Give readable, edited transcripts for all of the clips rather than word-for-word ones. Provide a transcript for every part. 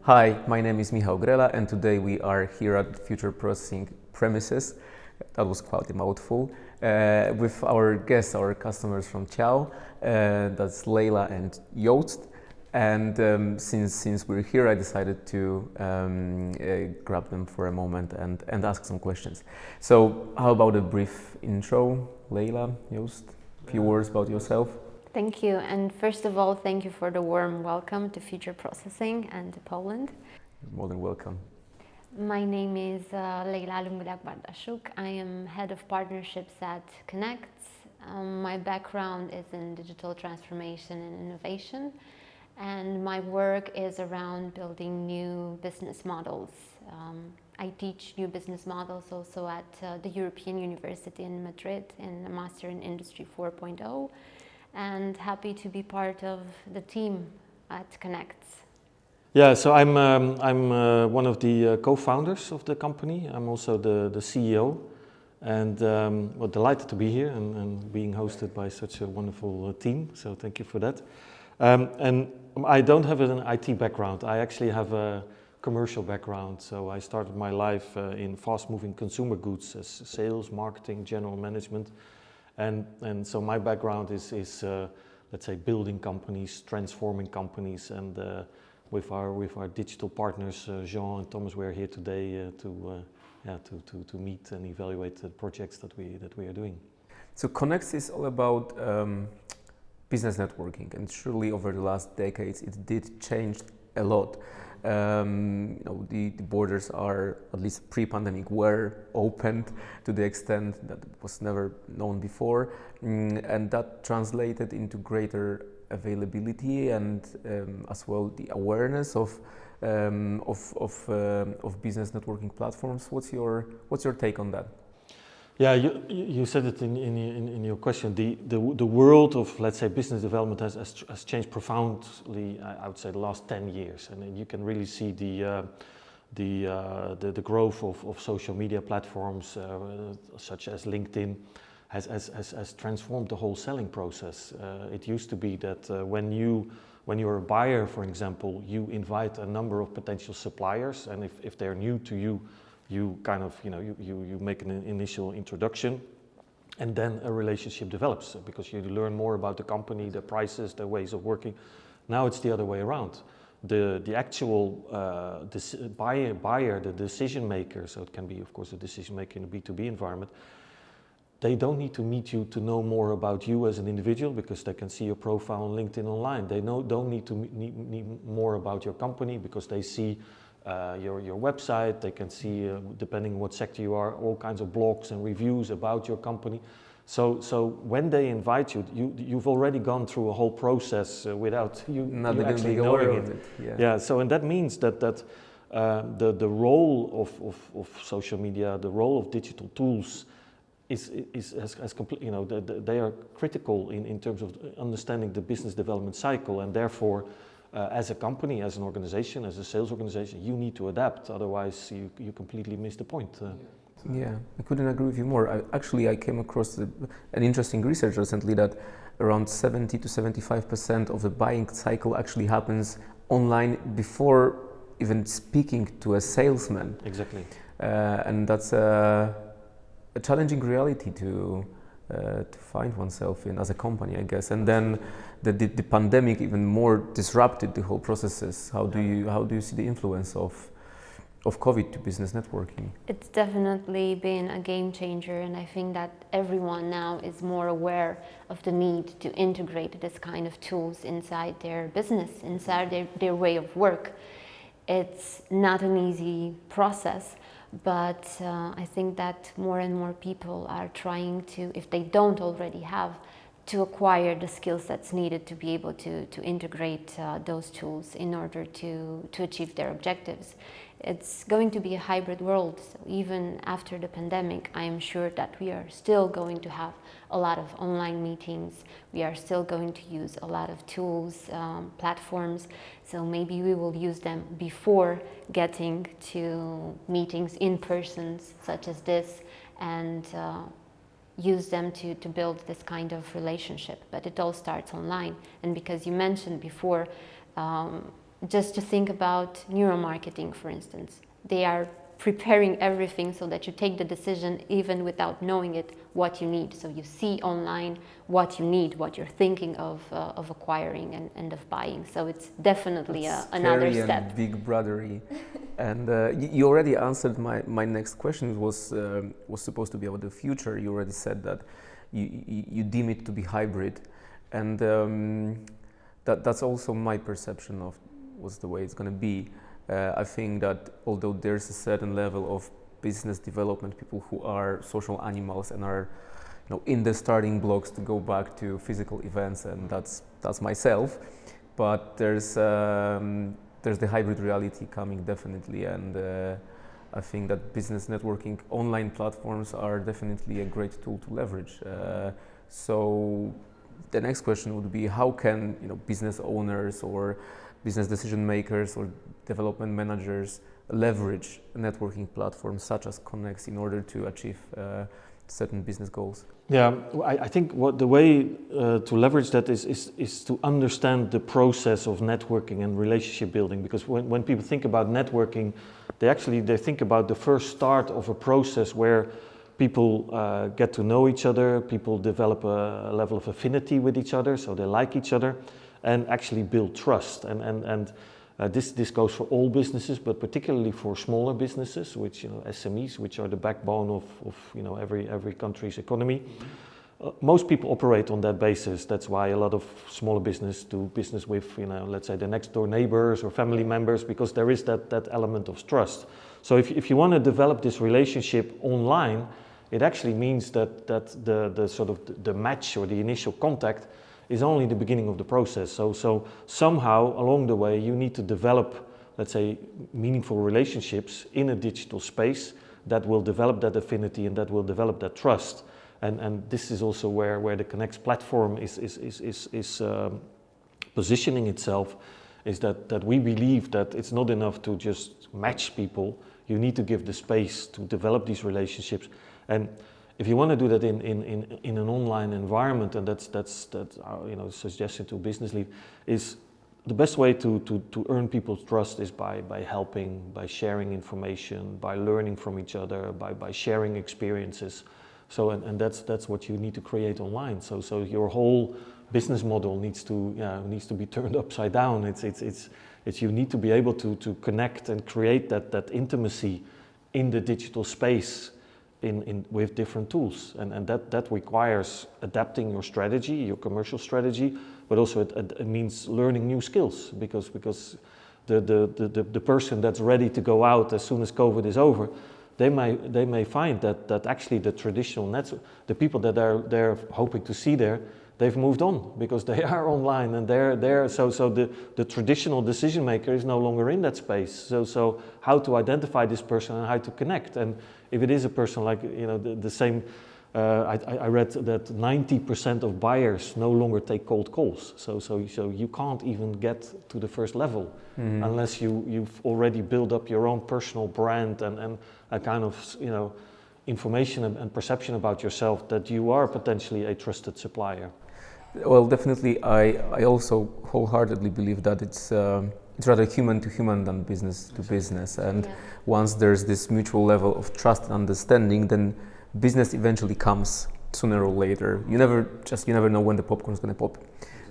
Hi, my name is Michał Grela, and today we are here at Future Processing premises. That was quite a mouthful. With our guests, our customers from Tiao, that's Leila and Joost. And since we're here, I decided to grab them for a moment and ask some questions. So, how about a brief intro, Leila, Joost? A few words about yourself. Thank you, and first of all, thank you for the warm welcome to Future Processing and to Poland. You're more than welcome. My name is Leila Lunguleac-Bardasuc. I am Head of Partnerships at Connect. My background is in digital transformation and innovation, and my work is around building new business models. I teach new business models also at the European University in Madrid in a Master in Industry 4.0. And happy to be part of the team at Connect. Yeah, so I'm one of the co-founders of the company. I'm also the CEO, and well, delighted to be here and being hosted by such a wonderful team. So thank you for that. And I don't have an IT background. I actually have a commercial background. So I started my life in fast-moving consumer goods as sales, marketing, general management. And so my background is let's say, building companies, transforming companies, and with our digital partners, Jean and Thomas, we're here today to meet and evaluate the projects that we are doing. So Connect is all about business networking, and surely over the last decades it did change a lot. The borders are, at least pre-pandemic, were opened to the extent that it was never known before, and that translated into greater availability and as well the awareness of business networking platforms. What's your take on that? Yeah, you said it in your question. The world of, let's say, business development has changed profoundly. I would say the last 10 years, and you can really see the growth of social media platforms such as LinkedIn has transformed the whole selling process. It used to be that when you're a buyer, for example, you invite a number of potential suppliers, and if they're new to you, you kind of, you make an initial introduction, and then a relationship develops because you learn more about the company, the prices, the ways of working. Now it's the other way around. The actual buyer, the decision maker, so it can be, of course, a decision maker in a B2B environment, they don't need to meet you to know more about you as an individual because they can see your profile on LinkedIn online. They don't need to need more about your company because they see your website. They can see, depending on what sector you are, all kinds of blogs and reviews about your company. So when they invite you, you've already gone through a whole process without you actually knowing it. Yeah. So and that means that the role of social media, the role of digital tools, has complete. They are critical in terms of understanding the business development cycle, and therefore. As a company, as an organization, as a sales organization, you need to adapt. Otherwise, you completely miss the point. Yeah, I couldn't agree with you more. I came across an interesting research recently that around 70 to 75% of the buying cycle actually happens online before even speaking to a salesman. Exactly. And that's a challenging reality to find oneself in as a company, I guess. And then the pandemic even more disrupted the whole processes. How do you see the influence of COVID to business networking? It's definitely been a game changer, and I think that everyone now is more aware of the need to integrate this kind of tools inside their business, inside their way of work. It's not an easy process, but I think that more and more people are trying to, if they don't already have, to acquire the skills that's needed to be able to integrate those tools in order to achieve their objectives. It's going to be a hybrid world. So even after the pandemic, I am sure that we are still going to have a lot of online meetings. We are still going to use a lot of tools, platforms. So maybe we will use them before getting to meetings in person, such as this, and use them to build this kind of relationship. But it all starts online. And because you mentioned before, Just to think about neuromarketing, for instance. They are preparing everything so that you take the decision even without knowing it, what you need. So you see online what you need, what you're thinking of acquiring and of buying. So it's definitely another step. And big brothery. And you already answered my next question. It was supposed to be about the future. You already said that you deem it to be hybrid, and that's also my perception of what's the way it's going to be. I think that although there's a certain level of business development, people who are social animals and are, in the starting blocks to go back to physical events, and that's myself. But there's the hybrid reality coming definitely, and I think that business networking online platforms are definitely a great tool to leverage. So the next question would be, how can business owners or business decision makers or development managers leverage networking platforms such as Connex in order to achieve certain business goals? Yeah, I think the way to leverage that is to understand the process of networking and relationship building. Because when people think about networking, they think about the first start of a process where people get to know each other, people develop a level of affinity with each other, so they like each other, and actually build trust. And this goes for all businesses, but particularly for smaller businesses, which SMEs, which are the backbone of every country's economy. Most people operate on that basis. That's why a lot of smaller business do business with, let's say, the next door neighbors or family members, because there is that element of trust. So if you want to develop this relationship online, it actually means that the sort of the match or the initial contact is only the beginning of the process. So somehow along the way you need to develop, let's say, meaningful relationships in a digital space that will develop that affinity and that will develop that trust. And this is also where the Connex platform is positioning itself, is that we believe that it's not enough to just match people. You need to give the space to develop these relationships. And if you want to do that in an online environment, and that's our suggestion to business lead, is the best way to earn people's trust is by helping, by sharing information, by learning from each other, by sharing experiences. So and that's what you need to create online. So your whole business model needs to be turned upside down. It's you need to be able to connect and create that intimacy in the digital space with different tools, and that requires adapting your strategy, your commercial strategy, but also it means learning new skills, because the person that's ready to go out as soon as COVID is over, they may find that actually the traditional the people that they're hoping to see there, they've moved on because they are online and they're so the traditional decision maker is no longer in that space. So how to identify this person and how to connect, and if it is a person like the same, I read that 90% of buyers no longer take cold calls. So you can't even get to the first level unless you've already built up your own personal brand and a kind of information and perception about yourself that you are potentially a trusted supplier. Well, definitely, I also wholeheartedly believe that it's rather human to human than business to business. And once there's this mutual level of trust and understanding, then business eventually comes sooner or later. You never know when the popcorn's going to pop.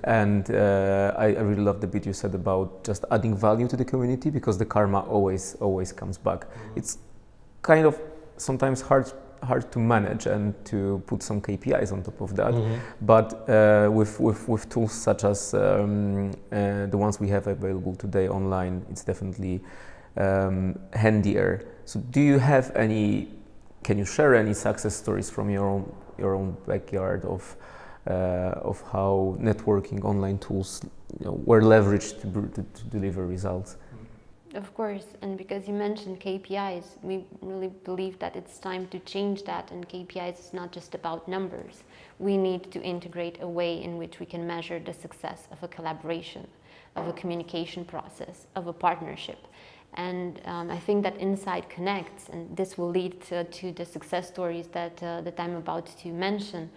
And I really love the bit you said about just adding value to the community, because the karma always comes back. It's kind of sometimes hard to manage and to put some KPIs on top of that, but with tools such as the ones we have available today online, it's definitely handier. So do you have can you share any success stories from your own backyard of how networking online tools were leveraged to deliver results? Of course, and because you mentioned KPIs, we really believe that it's time to change that, and KPIs is not just about numbers. We need to integrate a way in which we can measure the success of a collaboration, of a communication process, of a partnership. And I think that inside Connects, and this will lead to the success stories that I'm about to mention,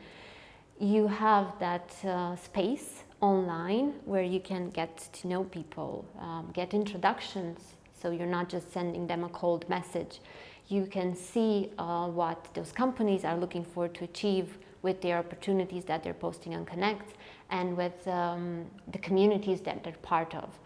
you have that space online where you can get to know people, get introductions, so you're not just sending them a cold message. You can see what those companies are looking for to achieve with their opportunities that they're posting on Connect and with the communities that they're part of.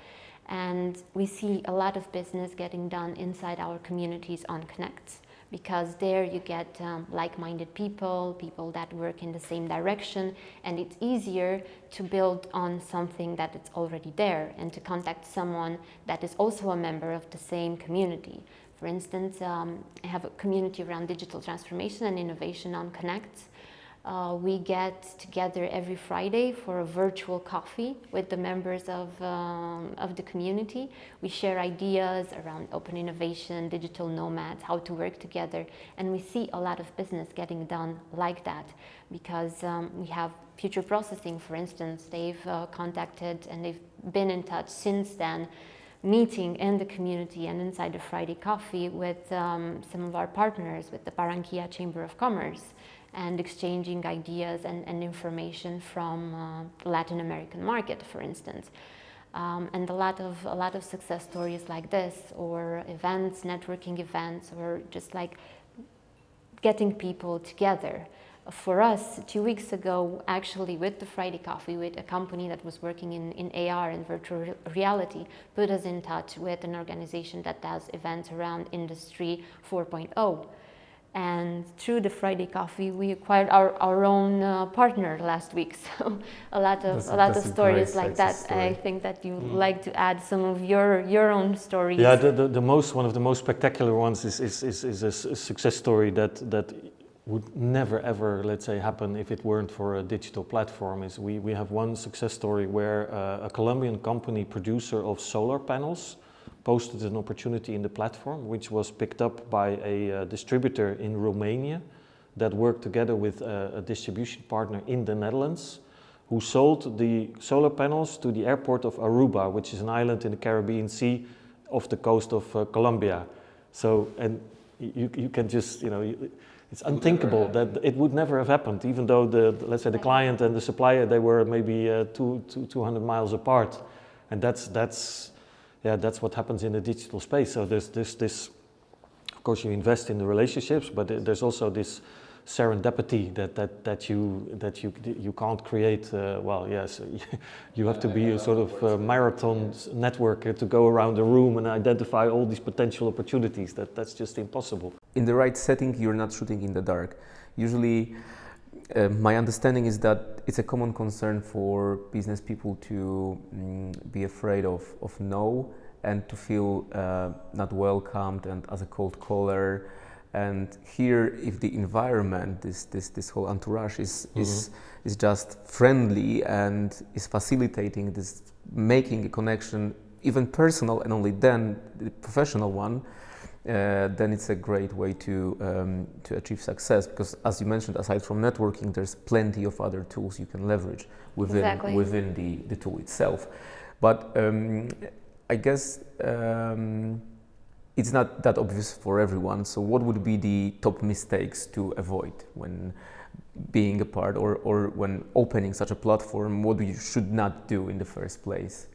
And we see a lot of business getting done inside our communities on Connect, because there you get like-minded people, people that work in the same direction, and it's easier to build on something that is already there and to contact someone that is also a member of the same community. For instance, I have a community around digital transformation and innovation on Connect. We get together every Friday for a virtual coffee with the members of the community. We share ideas around open innovation, digital nomads, how to work together, and we see a lot of business getting done like that, because we have Future Processing, for instance. They've contacted and they've been in touch since then, meeting in the community and inside the Friday coffee with some of our partners, with the Barranquilla Chamber of Commerce, and exchanging ideas and information from the Latin American market, for instance. And a lot of success stories like this, or events, networking events, or just like getting people together. For us, 2 weeks ago, actually, with the Friday Coffee, with a company that was working in AR and virtual reality, put us in touch with an organization that does events around Industry 4.0. And through the Friday Coffee, we acquired our own partner last week. So a lot of stories like that. Story. I think that you like to add some of your own stories. Yeah, one of the most spectacular ones is a success story that would never ever, let's say, happen if it weren't for a digital platform. Is we have one success story where a Colombian company, producer of solar panels, posted an opportunity in the platform, which was picked up by a distributor in Romania that worked together with a distribution partner in the Netherlands, who sold the solar panels to the airport of Aruba, which is an island in the Caribbean Sea off the coast of Colombia. So, and you can just, it's unthinkable that it would never have happened, even though let's say the client and the supplier, they were maybe 200 miles apart. And that's what happens in the digital space. So there's this, of course, you invest in the relationships, but there's also this serendipity that you can't create. You have to be a sort of marathon networker to go around the room and identify all these potential opportunities. That's just impossible. In the right setting, you're not shooting in the dark. Usually, my understanding is that it's a common concern for business people to be afraid of no, and to feel not welcomed and as a cold caller. And here, if the environment, this whole entourage is just friendly and is facilitating this, making a connection, even personal, and only then the professional one, then it's a great way to achieve success. Because, as you mentioned, aside from networking, there's plenty of other tools you can leverage within the tool itself. But I guess it's not that obvious for everyone. So what would be the top mistakes to avoid when being a part or when opening such a platform? What you should not do in the first place?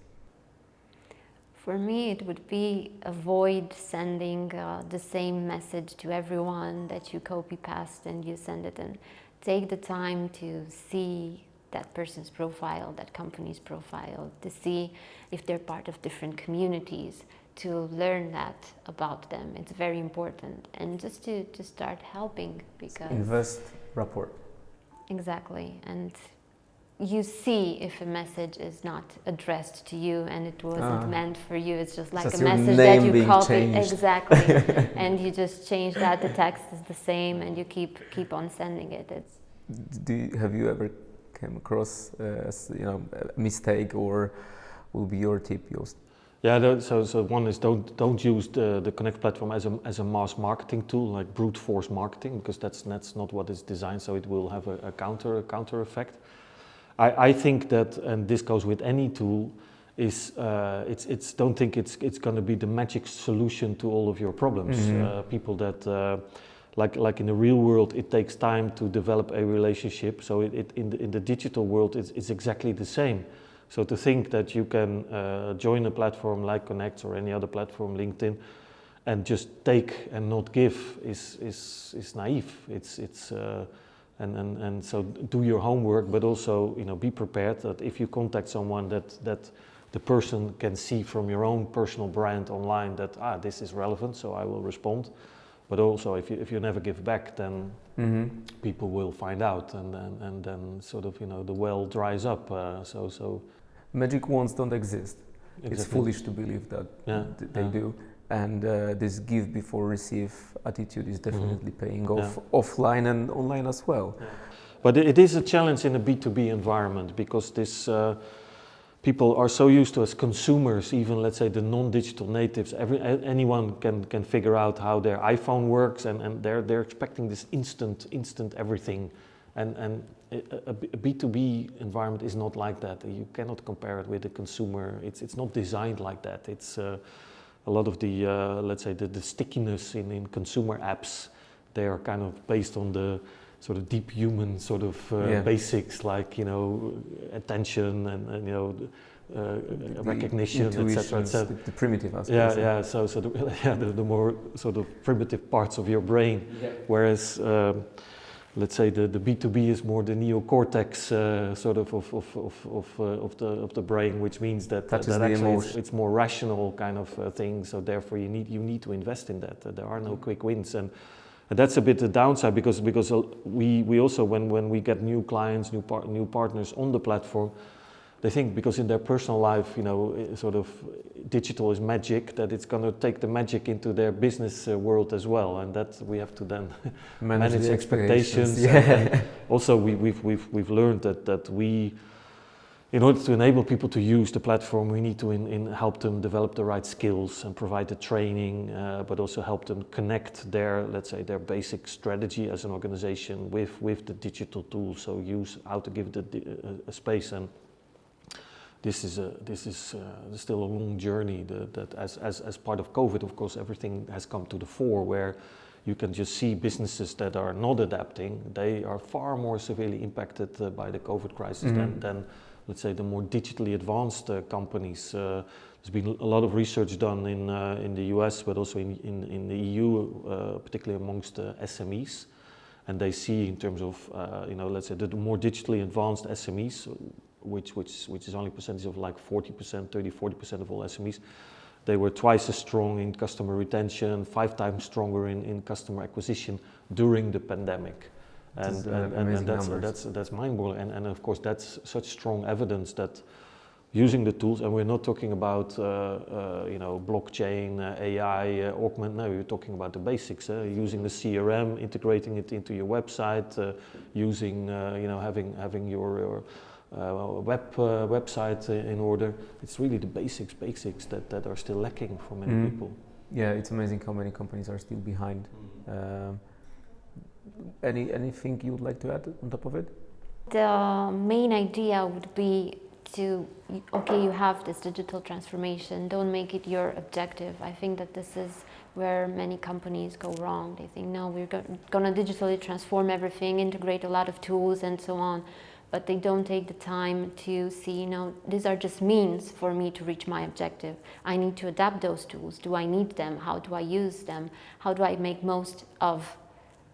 For me, it would be avoid sending the same message to everyone that you copy-paste and you send it in. Take the time to see that person's profile, that company's profile, to see if they're part of different communities, to learn that about them. It's very important. And just to start helping, because... Invest rapport. Exactly. And you see if a message is not addressed to you and it wasn't meant for you. It's just like a message that you copy. Exactly. And you just change that. The text is the same and you keep on sending it. Have you ever came across a mistake, or will be your tip, Joost? Yeah, so one is don't use the Connect platform as a mass marketing tool, like brute force marketing, because that's not what it's designed. So it will have a counter effect. I think that, and this goes with any tool, is don't think it's going to be the magic solution to all of your problems. People that like in the real world, it takes time to develop a relationship. So in the digital world, it's exactly the same. So to think that you can join a platform like Connect or any other platform, LinkedIn, and just take and not give is naive. And so do your homework, but also be prepared that if you contact someone that the person can see from your own personal brand online that this is relevant, so I will respond. But also if you never give back, then people will find out, and then sort of the well dries up. So magic wands don't exist. Exactly. It's foolish to believe that they do. And this give before receive attitude is definitely paying off offline and online as well. Yeah. But it is a challenge in a B2B environment, because this people are so used to, as consumers, even let's say the non-digital natives, anyone can figure out how their iPhone works, and they're expecting this instant everything. And a B2B environment is not like that. You cannot compare it with the consumer. It's not designed like that. It's a lot of the, let's say, the stickiness in consumer apps, they are kind of based on the sort of deep human sort of basics, like, attention and recognition, etc. The primitive aspects. So the more sort of primitive parts of your brain, whereas let's say the B2B is more the neocortex sort of the brain, which means that actually it's more rational kind of thing. So therefore you need to invest in that. There are no quick wins, and that's a bit the downside, because we also, when we get new clients, new partners on the platform, they think because in their personal life, sort of digital is magic, that it's going to take the magic into their business world as well, and that we have to then manage expectations. And also, we've learned that we, in order to enable people to use the platform, we need to help them develop the right skills and provide the training, but also help them connect their, let's say, their basic strategy as an organization with the digital tools. So use how to give it a space. And this is still a long journey. That as part of COVID, of course, everything has come to the fore, where you can just see businesses that are not adapting. They are far more severely impacted by the COVID crisis than let's say the more digitally advanced companies. There's been a lot of research done in the US, but also in the EU, particularly amongst SMEs. And they see, in terms of let's say the more digitally advanced SMEs, which is only a percentage of like 40%, 30-40% of all SMEs, they were twice as strong in customer retention, 5 times stronger in customer acquisition during the pandemic. And that's mind-boggling. And of course, that's such strong evidence that using the tools, and we're not talking about blockchain, AI, augment. No, you're talking about the basics. Using the CRM, integrating it into your website, using having your website in order. It's really the basics that are still lacking for many people. Yeah, it's amazing how many companies are still behind. Anything you would like to add on top of it? The main idea would be you have this digital transformation, don't make it your objective. I think that this is where many companies go wrong. They think, no, we're going to digitally transform everything, integrate a lot of tools and so on, but they don't take the time to see, these are just means for me to reach my objective. I need to adapt those tools. Do I need them? How do I use them? How do I make most of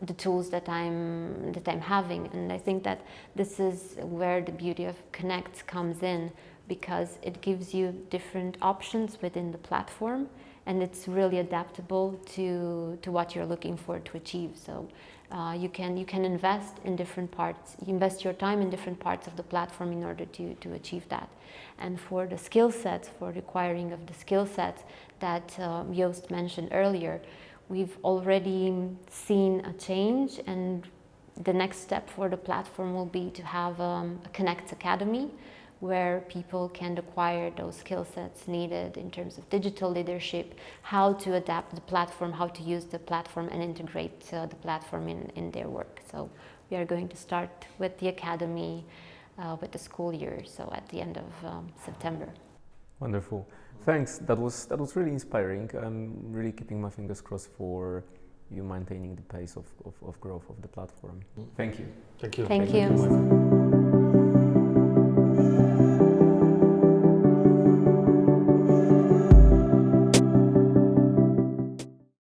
the tools that I'm having? And I think that this is where the beauty of Connect comes in, because it gives you different options within the platform, and it's really adaptable to what you're looking for to achieve. So you can invest in different parts. You invest your time in different parts of the platform in order to achieve that. And for the skill sets, for the acquiring of the skill sets that Joost mentioned earlier, we've already seen a change, and the next step for the platform will be to have a Connect Academy, where people can acquire those skill sets needed in terms of digital leadership, how to adapt the platform, how to use the platform and integrate the platform in their work. So we are going to start with the academy with the school year, so at the end of September. Wonderful. Thanks. That was really inspiring. I'm really keeping my fingers crossed for you maintaining the pace of growth of the platform. Thank you. Thank you. Thank you.